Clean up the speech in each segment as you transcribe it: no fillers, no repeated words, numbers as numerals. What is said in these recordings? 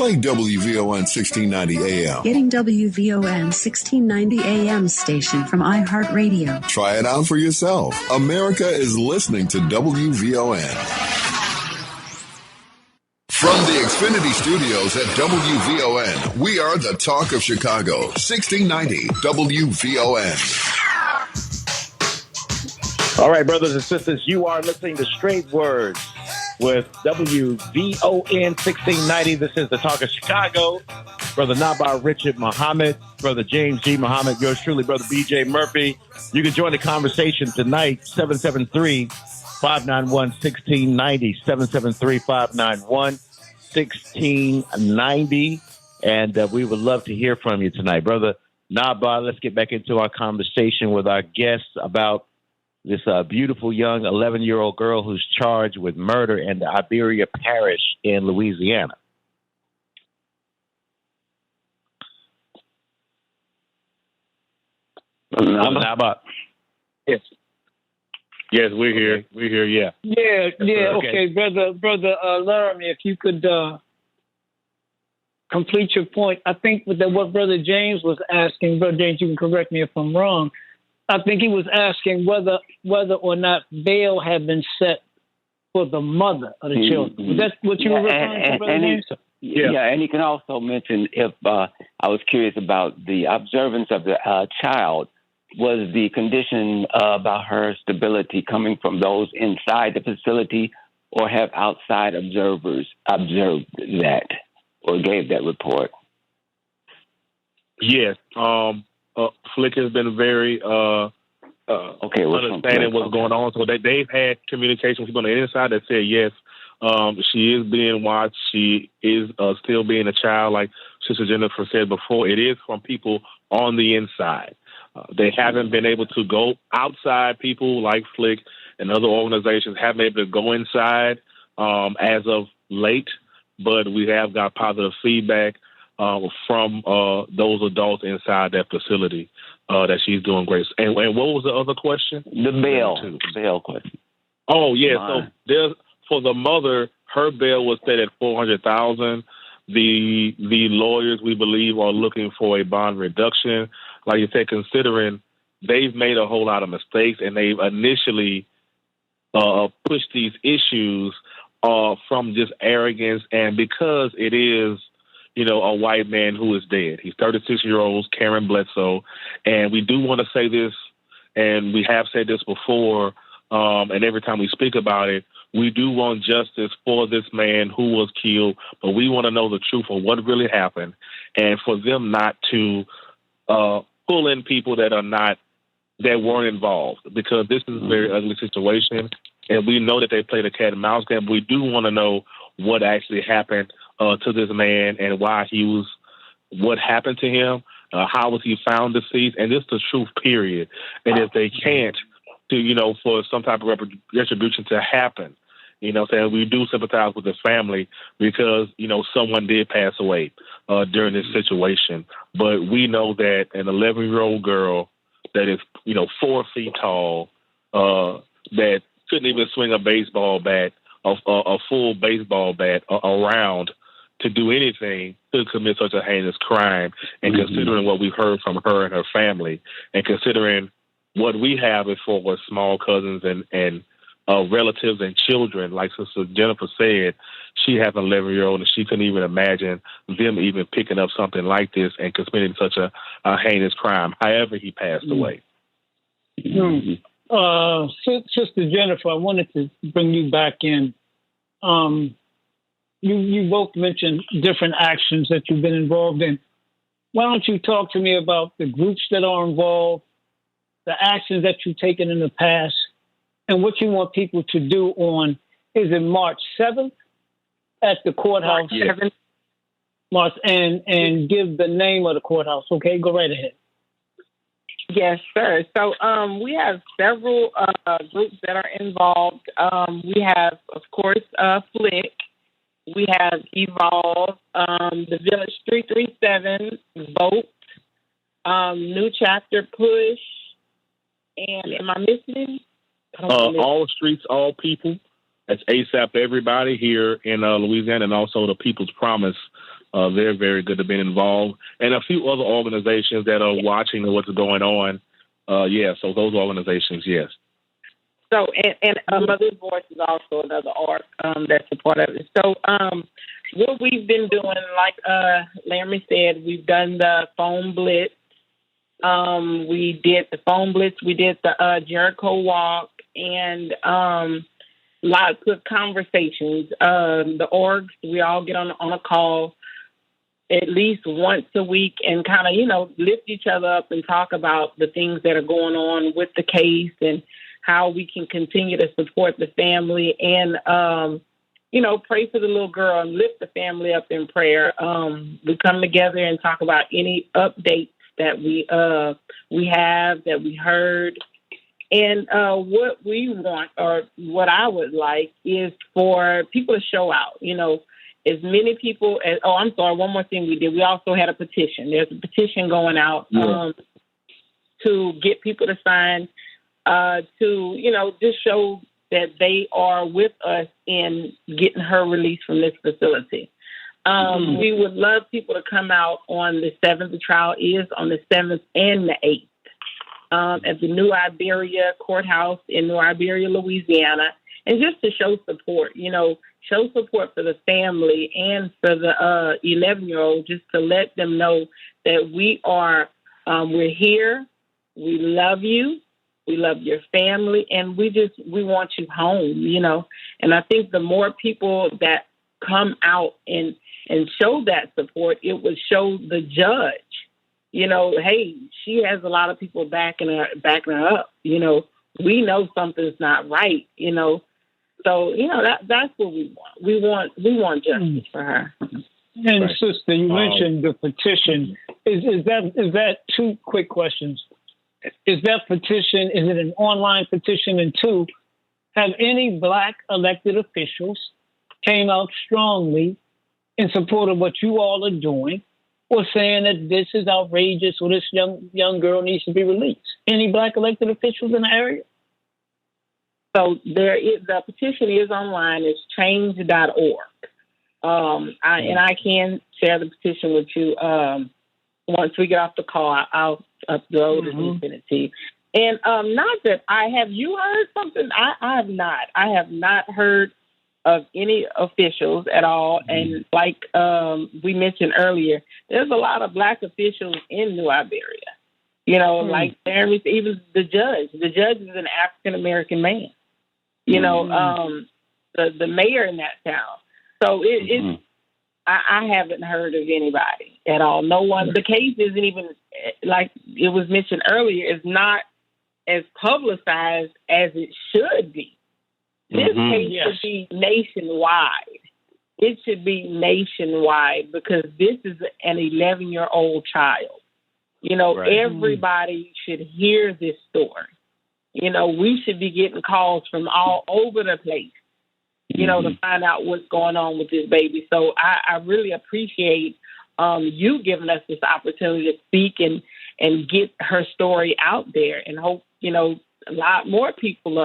Play WVON 1690 AM. Getting WVON 1690 AM station from iHeartRadio. Try it out for yourself. America is listening to WVON. From the Xfinity Studios at WVON, we are the talk of Chicago, 1690 WVON. All right, brothers and sisters, you are listening to Straight Words with WVON 1690. This is the talk of Chicago. Brother Naba'a Richard Muhammad, Brother James G. Muhammad, yours truly, Brother B.J. Murphy. You can join the conversation tonight, 773-591-1690, 773-591-1690. And we would love to hear from you tonight. Brother Naba'a, let's get back into our conversation with our guests about this beautiful young 11-year-old girl who's charged with murder in the Iberia parish in Louisiana. Naba'a. Yes. Yes, we're here. Okay. We're here, yeah. Yeah. Okay, brother Laramie, if you could complete your point. I think that what Brother James was asking, Brother James, you can correct me if I'm wrong. I think he was asking whether or not bail had been set for the mother of the children. That's what you were referring to, Brother James? Yeah, and he can also mention if I was curious about the observance of the child. Was the condition about her stability coming from those inside the facility, or have outside observers observed that or gave that report? Yes. Flick has been very understanding what's going on. So they've had communication with people on the inside that said, yes, she is being watched. She is still being a child, like Sister Jennifer said before. It is from people on the inside. They haven't been able to go outside. People like Flick and other organizations haven't been able to go inside as of late, but we have got positive feedback from those adults inside that facility that she's doing great. And what was the other question? The bail question. Oh, yeah. So there's, for the mother, her bail was set at $400,000. The lawyers, we believe, are looking for a bond reduction. Like you said, considering they've made a whole lot of mistakes and they've initially pushed these issues from just arrogance, and because it is, a white man who is dead. He's 36-year-old Karen Bledsoe, and we do want to say this, and we have said this before, and every time we speak about it, we do want justice for this man who was killed, but we want to know the truth of what really happened, and for them not to pull in people that weren't involved, because this is a very ugly situation, and we know that they played a cat and mouse game. But we do want to know what actually happened to this man and what happened to him, how was he found deceased, and this is the truth, period. And if they can't, for some type of retribution to happen, saying we do sympathize with the family because, someone did pass away during this situation. But we know that an 11-year-old girl that is, 4 feet tall, that couldn't even swing a baseball bat, a full baseball bat around to do anything, to commit such a heinous crime. And considering what we've heard from her and her family, and considering what we have as far as small cousins and relatives and children, like Sister Jennifer said, she has an 11-year-old, and she couldn't even imagine them even picking up something like this and committing such a heinous crime. However, he passed away. Sister Jennifer, I wanted to bring you back in. You both mentioned different actions that you've been involved in. Why don't you talk to me about the groups that are involved, the actions that you've taken in the past, and what you want people to do on, is it March 7th at the courthouse? March 7th. March, and give the name of the courthouse, okay? Go right ahead. Yes, sir. So we have several groups that are involved. We have, of course, Flick. We have Evolve, the Village 337, Vote, New Chapter Push, and am I missing any? All Streets, All People. That's ASAP Everybody here in Louisiana, and also the People's Promise They're very good at being involved, and a few other organizations that are watching what's going on. So those organizations, yes. So, and Mother's Voice is also another org that's a part of it. So, what we've been doing, like Laramie said, we've done the phone blitz. We did the phone blitz. We did the Jericho walk, and lots of conversations. The orgs, we all get on a call at least once a week and kind of, lift each other up and talk about the things that are going on with the case and how we can continue to support the family and, pray for the little girl and lift the family up in prayer. We come together and talk about any updates that we have, that we heard. And what we want, or what I would like, is for people to show out, as many people as, I'm sorry, one more thing we did. We also had a petition. There's a petition going out to get people to sign to, just show that they are with us in getting her released from this facility. We would love people to come out on the 7th. The trial is on the 7th and the 8th at the New Iberia Courthouse in New Iberia, Louisiana, and just to show support, show support for the family and for the 11-year-old, just to let them know that we are, we're here, we love you, we love your family, and we want you home, And I think the more people that come out and show that support, it would show the judge, hey, she has a lot of people backing her up, we know something's not right, So, that's what we want. We want justice for her. And sister, you mentioned the petition. Is that two quick questions? Is that petition, is it an online petition? And two, have any Black elected officials came out strongly in support of what you all are doing, or saying that this is outrageous or this young girl needs to be released? Any Black elected officials in the area? So the petition is online. It's change.org. And I can share the petition with you. Once we get off the call, I'll upload it and send it to you. And not that have you heard something? I have not. I have not heard of any officials at all. And like we mentioned earlier, there's a lot of Black officials in New Iberia. Like Laramie, even the judge. The judge is an African-American man. The mayor in that town. So I haven't heard of anybody at all. No one. The case isn't even, like it was mentioned earlier, is not as publicized as it should be. This case should be nationwide. It should be nationwide because this is an 11-year-old child. Everybody should hear this story. We should be getting calls from all over the place, to find out what's going on with this baby. So I really appreciate you giving us this opportunity to speak and get her story out there, and hope, a lot more people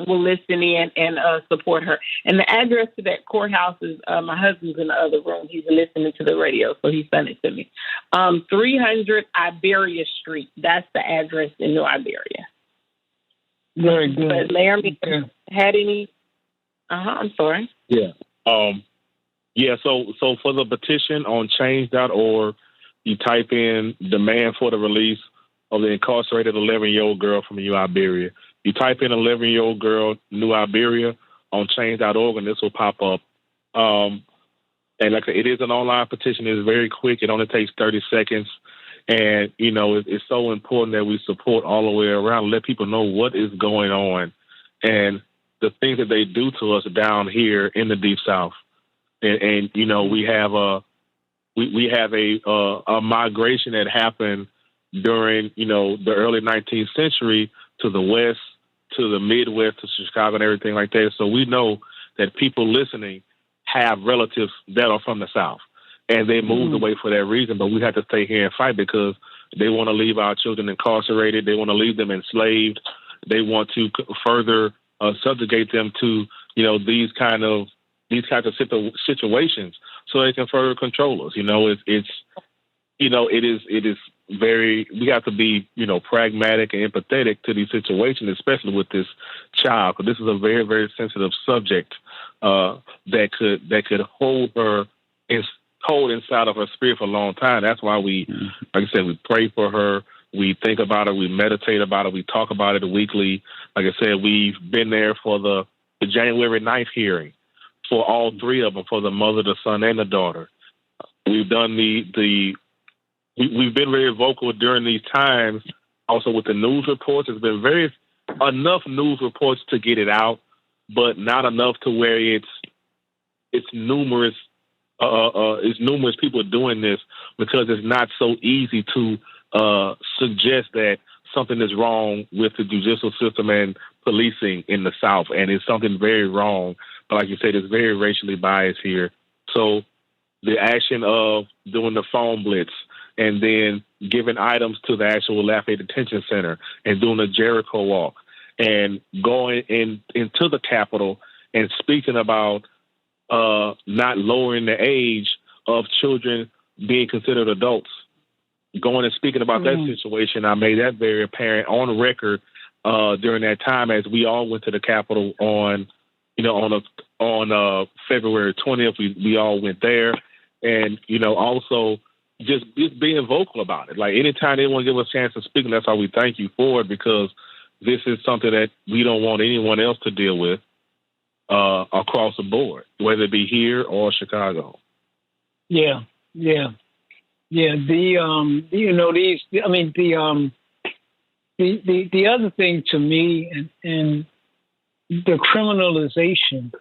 will listen in and support her. And the address to that courthouse is, my husband's in the other room. He's listening to the radio, so he sent it to me. 300 Iberia Street. That's the address in New Iberia. Very good. But Laramie had any? I'm sorry. Yeah. So for the petition on change.org, you type in demand for the release of the incarcerated 11-year-old girl from New Iberia. You type in 11-year-old girl, New Iberia, on change.org, and this will pop up. And like I said, it is an online petition. It's very quick. It only takes 30 seconds. And, it's so important that we support all the way around, let people know what is going on and the things that they do to us down here in the Deep South. And we have a migration that happened during, the early 19th century to the West, to the Midwest, to Chicago and everything like that. So we know that people listening have relatives that are from the South, and they moved away for that reason. But we have to stay here and fight because they want to leave our children incarcerated. They want to leave them enslaved. They want to further subjugate them to, these kinds of situations. so they can further control us. It's it is very, we have to be, pragmatic and empathetic to these situations, especially with this child, because this is a very, very sensitive subject that could hold inside of her spirit for a long time. That's why we, like I said, we pray for her. We think about it. We meditate about it. We talk about it weekly. Like I said, we've been there for the January 9th hearing for all three of them, for the mother, the son, and the daughter. We've done we've been very vocal during these times. Also with the news reports, there's been enough news reports to get it out, but not enough to where it's numerous. It's numerous people doing this, because it's not so easy to suggest that something is wrong with the judicial system and policing in the South, and it's something very wrong. But like you said, it's very racially biased here. So the action of doing the phone blitz and then giving items to the actual Lafayette Detention Center and doing the Jericho walk and going into the Capitol and speaking about not lowering the age of children being considered adults. Going and speaking about that situation, I made that very apparent on record during that time, as we all went to the Capitol on February 20th. We all went there, and also just being vocal about it. Like, anytime they want to give us a chance to speak, and that's why we thank you for it, because this is something that we don't want anyone else to deal with across the board, whether it be here or Chicago. Yeah. The other thing to me, and the criminalization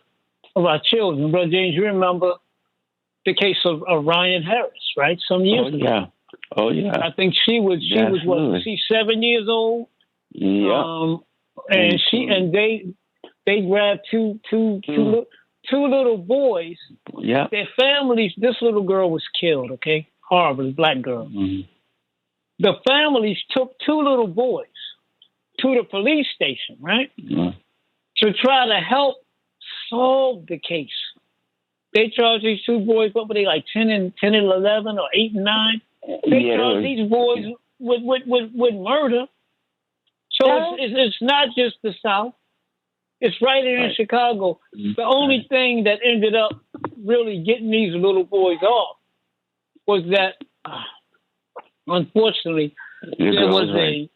of our children, Brother James, you remember the case of Ryan Harris, right? Some years ago. Oh yeah. I think she was what? She's 7 years old. Yeah. And they grabbed two little boys. Yeah. Their families. This little girl was killed. Okay, horribly, black girl. Mm-hmm. The families took two little boys to the police station, right, to try to help solve the case. They charged these two boys, what were they, like 10 and 11 or 8 and 9? They charged these boys with murder. So it's not just the South. It's right here in Chicago. The only thing that ended up really getting these little boys off was that, unfortunately, there was a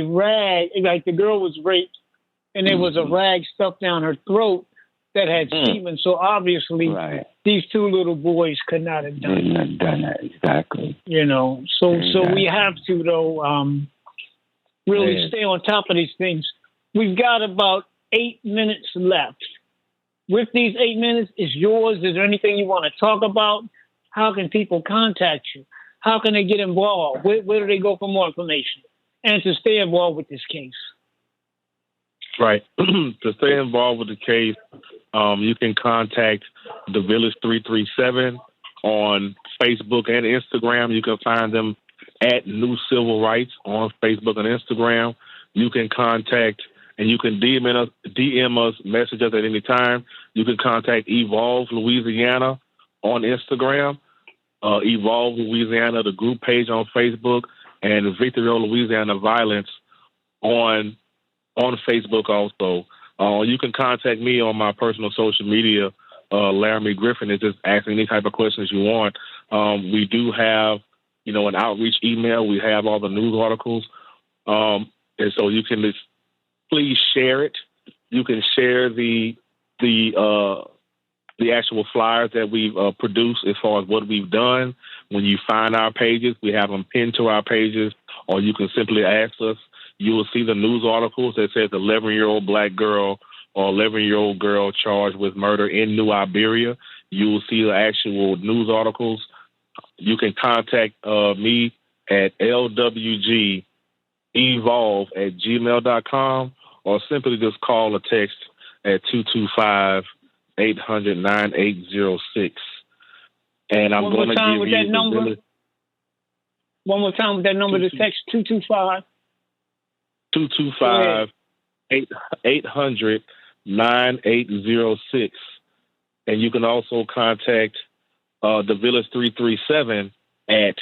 rag, like the girl was raped, and there was a rag stuffed down her throat that had semen. So obviously, these two little boys could not have done it. Exactly. So we have to, though, really stay on top of these things. We've got about 8 minutes left. With these 8 minutes, is yours. Is there anything you want to talk about? How can people contact you? How can they get involved? Where do they go for more information? And to stay involved with this case. Right. To stay involved with the case, you can contact the Village 337 on Facebook and Instagram. You can find them at New Civil Rights on Facebook and Instagram. You can contact and you can DM us, message us at any time. You can contact Evolve Louisiana on Instagram, Evolve Louisiana, the group page on Facebook, and Victory Louisiana Violence on Facebook also. You can contact me on my personal social media, Laramie Griffin, and just ask any type of questions you want. We do have, an outreach email. We have all the news articles. And so you can just please share it. You can share the actual flyers that we've produced as far as what we've done. When you find our pages, we have them pinned to our pages, or you can simply ask us. You will see the news articles that says 11-year-old black girl or 11-year-old girl charged with murder in New Iberia. You will see the actual news articles. You can contact me at lwgevolve@gmail.com, or simply just call or text at 225-800-9806. And I'm going to give you that number. One more time with that number to text, 225-800-9806. And you can also contact the Village 337 at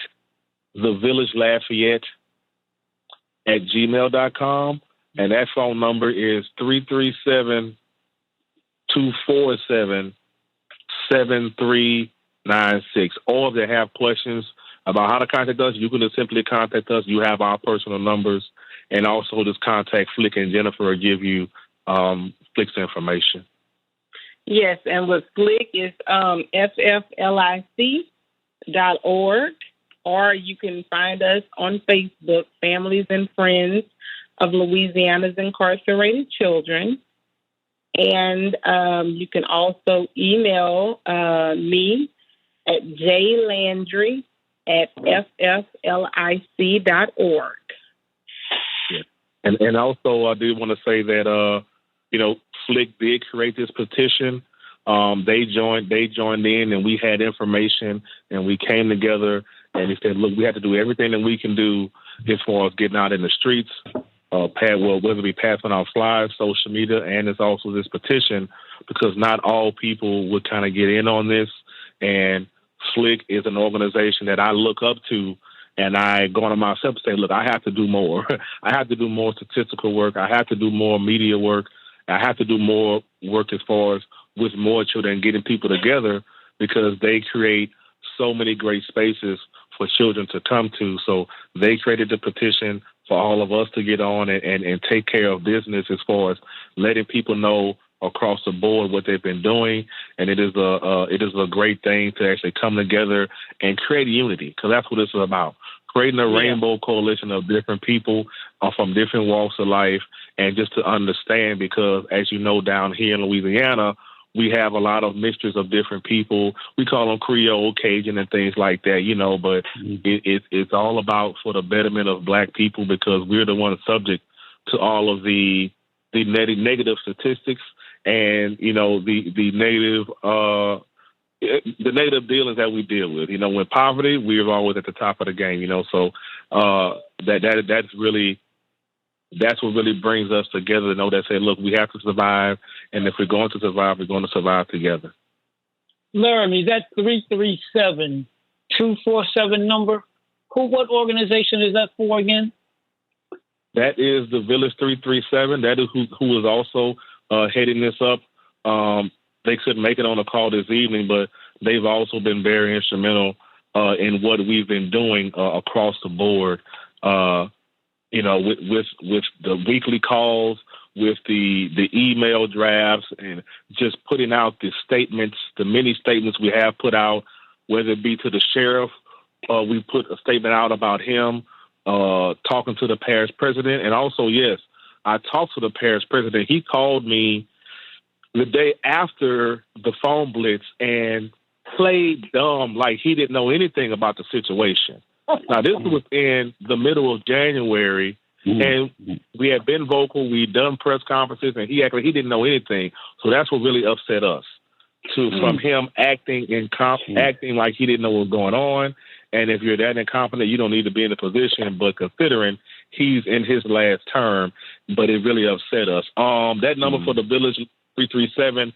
thevillagelafayette@gmail.com. And that phone number is 337-247-7396. Or if they have questions about how to contact us, you can just simply contact us. You have our personal numbers. And also just contact Flick and Jennifer or give you Flick's information. Yes, and with Flick is fflic.org, or you can find us on Facebook, Families and Friends of Louisiana's Incarcerated Children. And you can also email me at jlandry@fflic.org. Yeah. And also I do want to say that, Flick did create this petition. They joined in, and we had information, and we came together, and they said, look, we have to do everything that we can do as far as getting out in the streets, whether it be passing out flyers, social media, and it's also this petition, because not all people would kind of get in on this. And Flick is an organization that I look up to, and I go on myself and say, look, I have to do more. I have to do more statistical work. I have to do more media work. I have to do more work as far as with more children, getting people together, because they create so many great spaces for children to come to. So they created the petition for all of us to get on and take care of business as far as letting people know across the board what they've been doing. And it is a great thing to actually come together and create unity, because that's what it's about. Creating a rainbow coalition of different people from different walks of life, and just to understand, because as you know, down here in Louisiana, we have a lot of mixtures of different people. We call them Creole, Cajun, and things like that, but it's all about for the betterment of Black people, because we're the ones subject to all of the negative statistics and, the negative dealings that we deal with. With poverty, we're always at the top of the game, so that's what really brings us together, to know that, say, look, we have to survive, and if we're going to survive, we're going to survive together. Laramie, that 337-247 number, what organization is that for again? That is the Village 337. That is who is also heading this up. They couldn't make it on a call this evening, but they've also been very instrumental in what we've been doing across the board. With the weekly calls, with the email drafts, and just putting out the statements, the many statements we have put out, whether it be to the sheriff, we put a statement out about him, talking to the parish president. And also, yes, I talked to the parish president. He called me the day after the phone blitz and played dumb, like he didn't know anything about the situation. Now, this was in the middle of January, and we had been vocal. We'd done press conferences, and he acted like he didn't know anything. So that's what really upset us, from him acting like he didn't know what was going on. And if you're that incompetent, you don't need to be in the position. But considering he's in his last term, but it really upset us. That number for the Village 337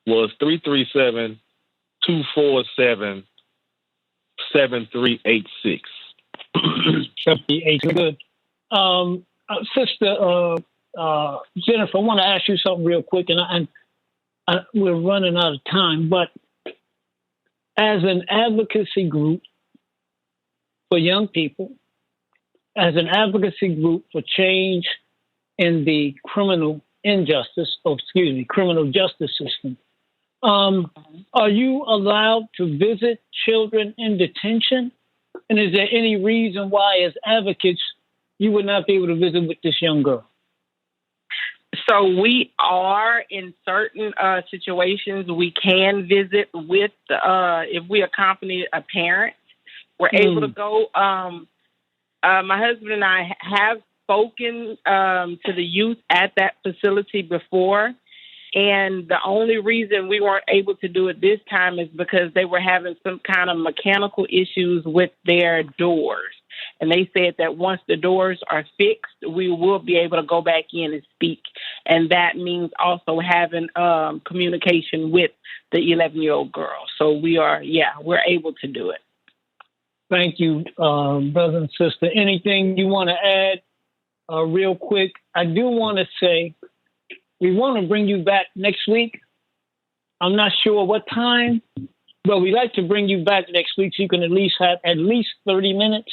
was 337-247-7386. 78, good. Sister Jennifer, I want to ask you something real quick, and we're running out of time, but as an advocacy group for young people, as an advocacy group for change in the criminal justice system, are you allowed to visit children in detention? And is there any reason why, as advocates, you would not be able to visit with this young girl? So we are, in certain situations, we can visit with, if we accompany a parent, we're able to go. My husband and I have spoken to the youth at that facility before. And the only reason we weren't able to do it this time is because they were having some kind of mechanical issues with their doors. And they said that once the doors are fixed, we will be able to go back in and speak. And that means also having communication with the 11-year-old girl. So we're able to do it. Thank you, brother and sister. Anything you want to add real quick? I do want to say we want to bring you back next week. I'm not sure what time, but we'd like to bring you back next week so you can at least have 30 minutes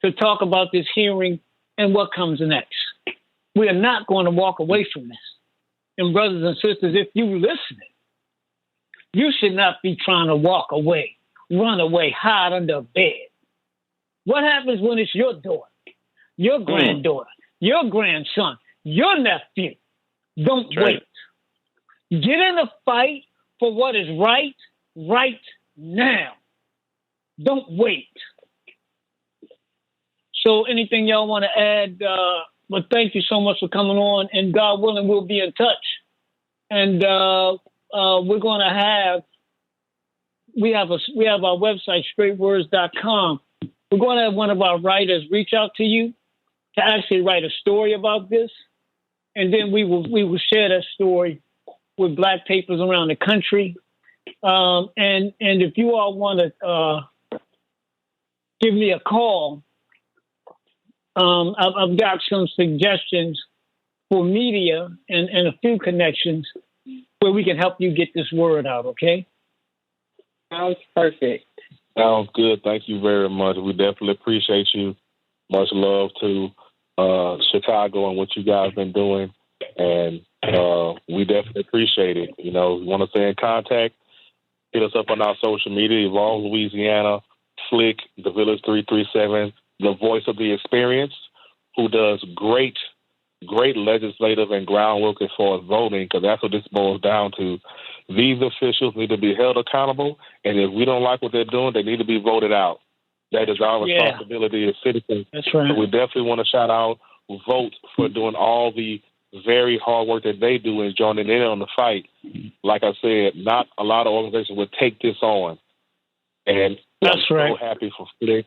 to talk about this hearing and what comes next. We are not going to walk away from this. And brothers and sisters, if you listening, you should not be trying to walk away, run away, hide under a bed. What happens when it's your daughter, your granddaughter, your grandson, your nephew? Don't wait. Get in a fight for what is right now. Don't wait. So anything y'all want to add? But thank you so much for coming on. And God willing, we'll be in touch. And we're going to have our website, straightwords.com. We're going to have one of our writers reach out to you to actually write a story about this. And then we will share that story with Black papers around the country. And if you all want to give me a call, I've got some suggestions for media and a few connections where we can help you get this word out, okay? Sounds perfect. Sounds good. Thank you very much. We definitely appreciate you. Much love to Chicago and what you guys been doing. And we definitely appreciate it. You know, we want to stay in contact. Hit us up on our social media, Evolve Louisiana, Flick, The Village 337, The Voice of the Experience, who does great legislative and groundwork as far as voting, because that's what this boils down to. These officials need to be held accountable, and if we don't like what they're doing, they need to be voted out. That is our responsibility as citizens. That's right. So we definitely want to shout out Vote for doing all the very hard work that they do and joining in on the fight. Like I said, not a lot of organizations would take this on. And that's I'm right. so happy for Flick.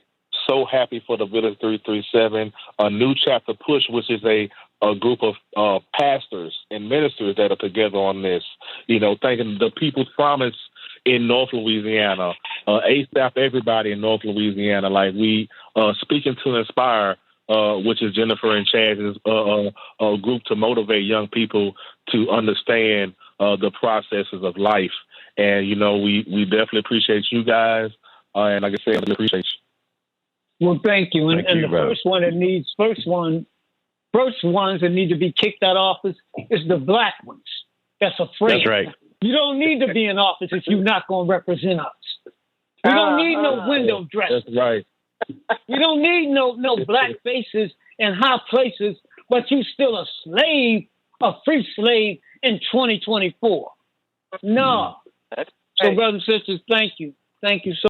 So happy for the Village 337, a new chapter push, which is a group of pastors and ministers that are together on this. You know, thanking the People's Promise in North Louisiana, ASAP everybody in North Louisiana, like we Speaking to Inspire, which is Jennifer and Chaz's group to motivate young people to understand the processes of life. And, you know, we definitely appreciate you guys. And like I said, we appreciate you. Well, thank you. And the first ones that need to be kicked out of office is the Black ones. That's afraid. That's right. You don't need to be in office if you're not going to represent us. We don't need no window dressing. That's right. We don't need no black faces in high places, but you still a slave, a free slave in 2024. No. So, brothers and sisters, thank you. Thank you so